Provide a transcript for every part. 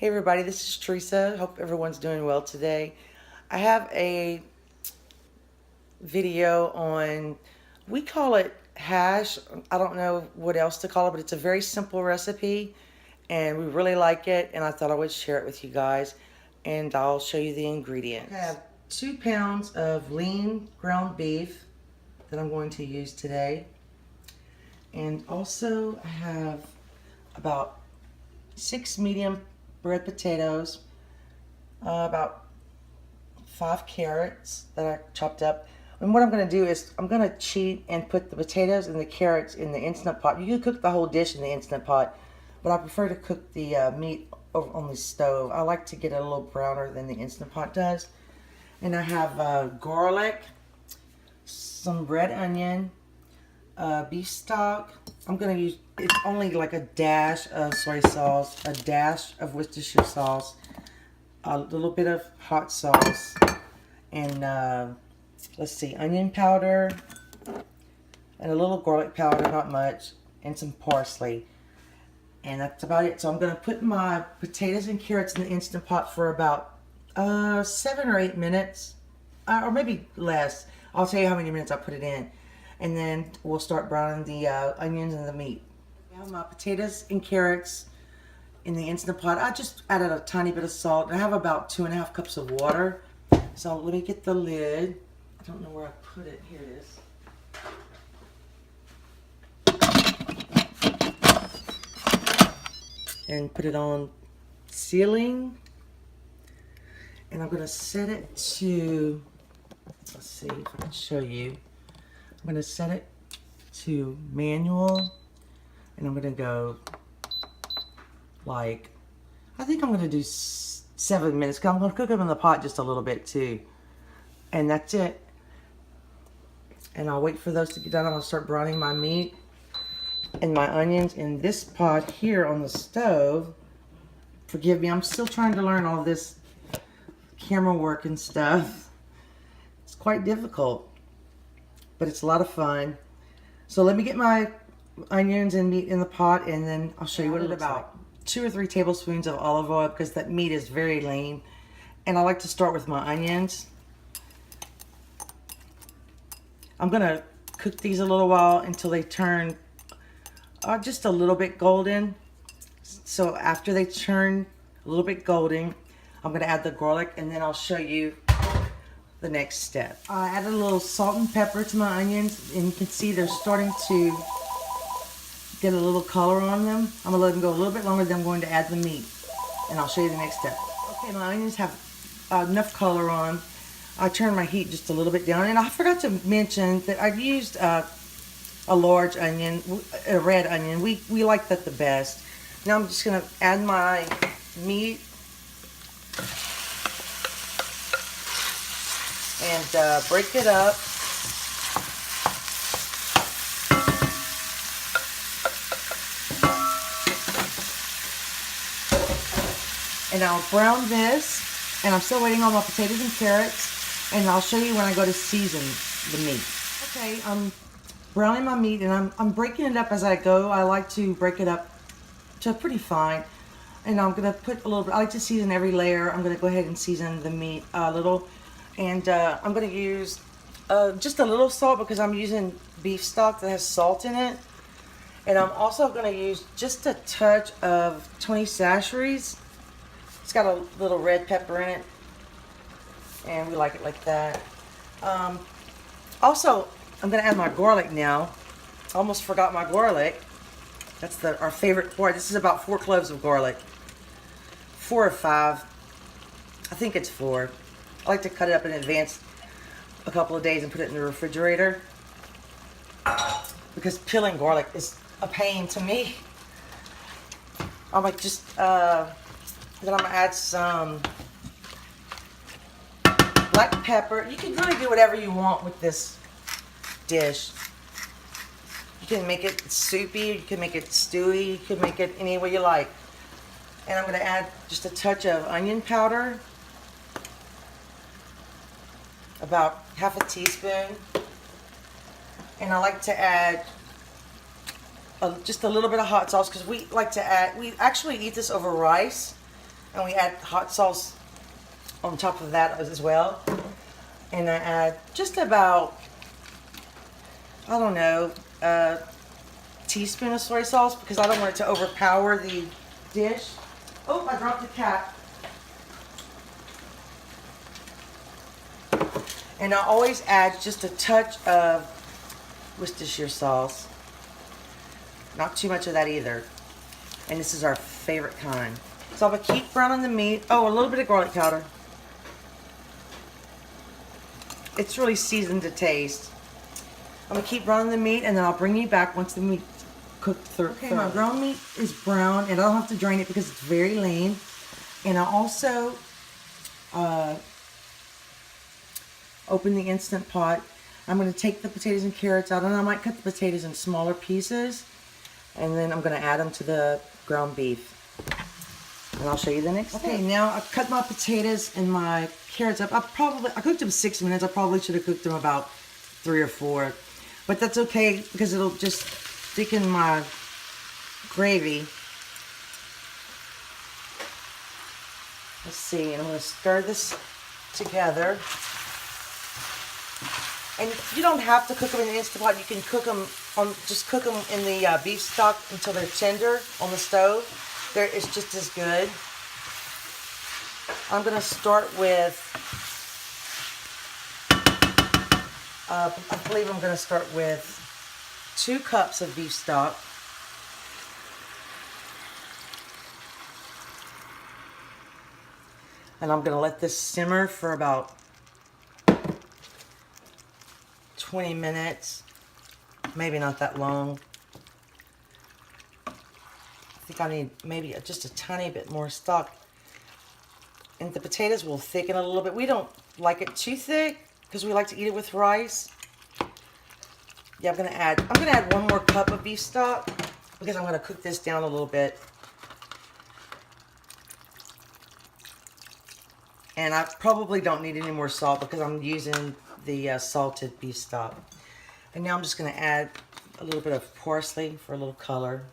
Hey everybody, this is Teresa. Hope everyone's doing well today. I have a video on, we call it hash. I don't know what else to call it, but it's a very simple recipe and we really like it, and I thought I would share it with you guys, and I'll show you the ingredients. I have 2 pounds of lean ground beef that I'm going to use today, and also I have about 6 medium red potatoes, about 5 carrots that I chopped up. And what I'm going to do is I'm going to cheat and put the potatoes and the carrots in the Instant Pot. You can cook the whole dish in the Instant Pot, but I prefer to cook the meat over on the stove. I like to get it a little browner than the Instant Pot does. And I have garlic, some red onion, beef stock. I'm going to use, it's only like a dash of soy sauce, a dash of Worcestershire sauce, a little bit of hot sauce, and let's see, onion powder, and a little garlic powder, not much, and some parsley. And that's about it. So I'm going to put my potatoes and carrots in the Instant Pot for about 7 or 8 minutes, or maybe less. I'll tell you how many minutes I put it in. And then we'll start browning the onions and the meat. Now my potatoes and carrots in the Instant Pot. I just added a tiny bit of salt. I have about 2.5 cups of water. So let me get the lid. I don't know where I put it. Here it is. And put it on sealing. And I'm going to set it to, let's see if I can show you. I'm going to set it to manual, and I'm going to go like, I think I'm going to do 7 minutes, because I'm going to cook them in the pot just a little bit too. And that's it. And I'll wait for those to get done. I'm going to start browning my meat and my onions in this pot here on the stove. Forgive me, I'm still trying to learn all this camera work and stuff. It's quite difficult, but it's a lot of fun. So let me get my onions and meat in the pot, and then I'll show you what it looks like. 2 or 3 tablespoons of olive oil, because that meat is very lean. And I like to start with my onions. I'm gonna cook these a little while until they turn just a little bit golden. So after they turn a little bit golden, I'm gonna add the garlic, and then I'll show you the next step. I added a little salt and pepper to my onions, and you can see they're starting to get a little color on them. I'm gonna let them go a little bit longer, then I'm going to add the meat, and I'll show you the next step. Okay, my onions have enough color on. I turned my heat just a little bit down, and I forgot to mention that I've used a large onion, a red onion. We like that the best. Now I'm just gonna add my meat and break it up. And I'll brown this, and I'm still waiting on my potatoes and carrots, and I'll show you when I go to season the meat. Okay, I'm browning my meat, and I'm breaking it up as I go. I like to break it up to pretty fine, and I'm gonna put a little bit, I like to season every layer. I'm gonna go ahead and season the meat a little, and I'm gonna use just a little salt, because I'm using beef stock that has salt in it. And I'm also gonna use just a touch of 20 Sacheries. It's got a little red pepper in it, and we like it like that. Also, I'm going to add my garlic now. I almost forgot my garlic. That's our favorite part. This is about 4 cloves of garlic. 4 or 5. I think it's 4. I like to cut it up in advance a couple of days and put it in the refrigerator, because peeling garlic is a pain to me. I might just then I'm going to add some black pepper. You can really do whatever you want with this dish. You can make it soupy, you can make it stewy, you can make it any way you like. And I'm going to add just a touch of onion powder, about half a teaspoon. And I like to add just a little bit of hot sauce, because we like to add, we actually eat this over rice. And we add hot sauce on top of that as well. And I add just about, I don't know, a teaspoon of soy sauce because I don't want it to overpower the dish. Oh, I dropped the cap. And I always add just a touch of Worcestershire sauce. Not too much of that either. And this is our favorite kind. So I'm going to keep browning the meat. Oh, a little bit of garlic powder. It's really seasoned to taste. I'm going to keep browning the meat, and then I'll bring you back once the meat's cooked through. Okay, my ground meat is brown, and I don't have to drain it because it's very lean. And I also open the Instant Pot. I'm going to take the potatoes and carrots out, and I might cut the potatoes in smaller pieces. And then I'm going to add them to the ground beef. And I'll show you the next step. Okay, now I've cut my potatoes and my carrots up. I cooked them 6 minutes. I probably should have cooked them about 3 or 4. But that's okay because it'll just thicken my gravy. Let's see, and I'm going to stir this together. And you don't have to cook them in the Instant Pot. You can cook them just cook them in the beef stock until they're tender on the stove. It's just as good. I'm going to start with, I believe I'm going to start with 2 cups of beef stock. And I'm going to let this simmer for about 20 minutes. Maybe not that long. I think I need maybe just a tiny bit more stock. And the potatoes will thicken a little bit. We don't like it too thick because we like to eat it with rice. Yeah, I'm gonna add 1 more cup of beef stock because I'm gonna cook this down a little bit. And I probably don't need any more salt because I'm using the salted beef stock. And now I'm just gonna add a little bit of parsley for a little color.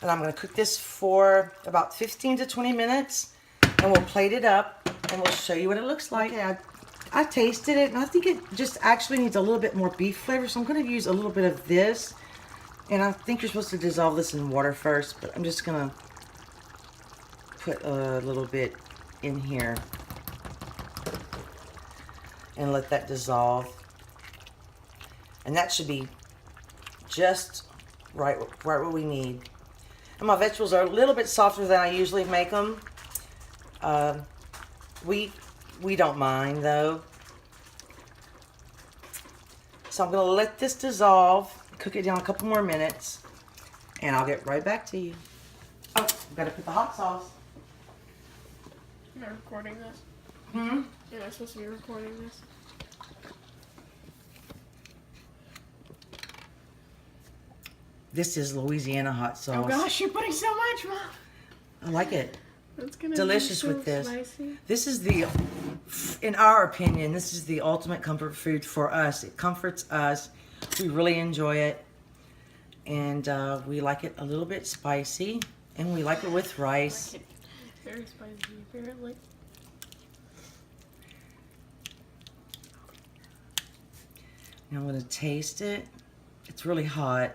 And I'm going to cook this for about 15 to 20 minutes. And we'll plate it up and we'll show you what it looks like. Okay, I tasted it and I think it just actually needs a little bit more beef flavor. So I'm going to use a little bit of this. And I think you're supposed to dissolve this in water first. But I'm just going to put a little bit in here. And let that dissolve. And that should be just right what we need. And my vegetables are a little bit softer than I usually make them. We don't mind though. So I'm going to let this dissolve, cook it down a couple more minutes, and I'll get right back to you. Oh, I've got to put the hot sauce. You're not recording this? Hmm? You're not supposed to be recording this? This is Louisiana hot sauce. Oh gosh, you're putting so much, Mom. I like it. That's gonna Delicious be so with this. spicy. This is in our opinion, this is the ultimate comfort food for us. It comforts us. We really enjoy it. And we like it a little bit spicy. And we like it with rice. I like it very spicy, apparently. Now I'm going to taste it. It's really hot.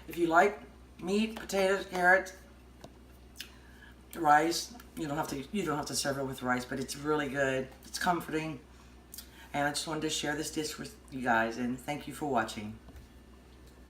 If you like meat, potatoes, carrots, rice, you don't have to serve it with rice, but it's really good. It's comforting. And I just wanted to share this dish with you guys, and thank you for watching.